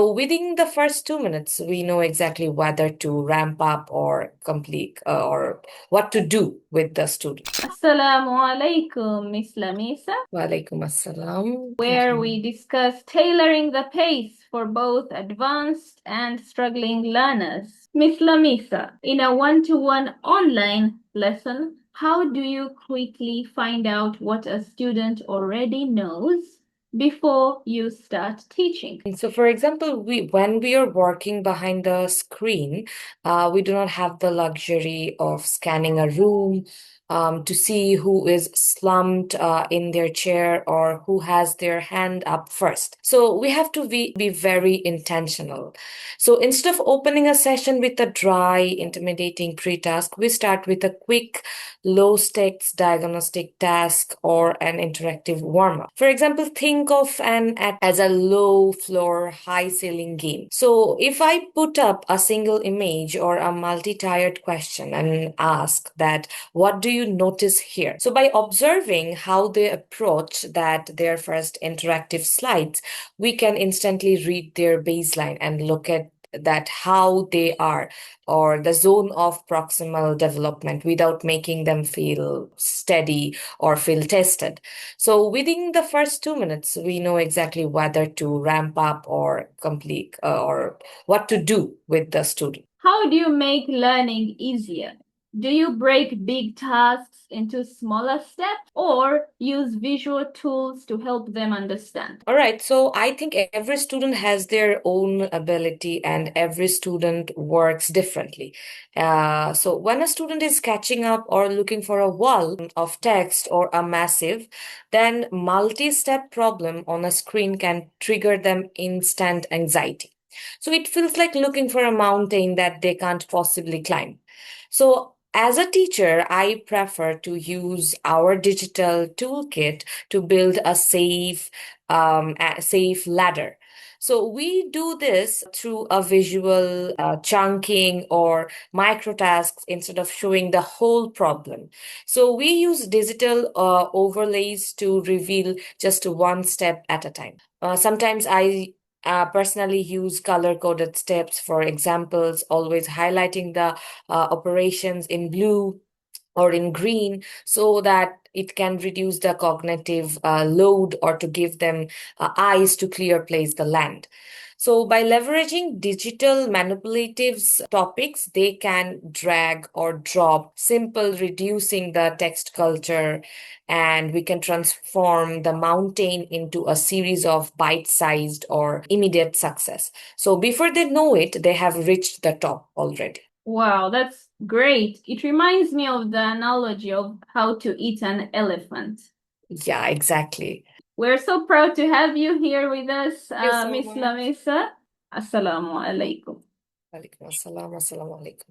So within the first 2 minutes, we know exactly whether to ramp up or complete or what to do with the student. Assalamu alaikum, Miss Lamisa, Walaikum assalam. where we discuss tailoring the pace for both advanced and struggling learners. Miss Lamisa, in a one-to-one online lesson, how do you quickly find out what a student already knows before you start teaching? So, for example, when we are working behind the screen, we do not have the luxury of scanning a room to see who is slumped in their chair or who has their hand up first. So we have to be very intentional. So instead of opening a session with a dry, intimidating pre-task, we start with a quick, low-stakes diagnostic task or an interactive warm-up. For example, think of an act as a low-floor, high-ceiling game. So if I put up a single image or a multi-tiered question and ask that, what do you notice here? So by observing how they approach their first interactive slides, we can instantly read their baseline and look at that how they are or the zone of proximal development without making them feel steady or feel tested. So within the first 2 minutes, we know exactly whether to ramp up or complete or what to do with the student. How do you make learning easier? Do you break big tasks into smaller steps or use visual tools to help them understand? All right, so I think every student has their own ability and every student works differently. So when a student is catching up or looking for a wall of text or a massive, then multi-step problem on a screen can trigger them instant anxiety. So it feels like looking for a mountain that they can't possibly climb. So as a teacher, I prefer to use our digital toolkit to build a safe ladder. So we do this through a visual chunking or micro tasks instead of showing the whole problem. So we use digital overlays to reveal just one step at a time. Sometimes I personally use color coded steps for examples, always highlighting the operations in blue or in green so that it can reduce the cognitive load or to give them eyes to clear place the land. So by leveraging digital manipulatives topics, they can drag or drop, simple reducing the text culture, and we can transform the mountain into a series of bite-sized or immediate success. So before they know it, they have reached the top already. Wow, that's great. It reminds me of the analogy of how to eat an elephant. Yeah, exactly. We're so proud to have you here with us, Thank you so Miss much. Lamisa. Assalamu alaikum. Walaikum assalam. Assalamu alaikum.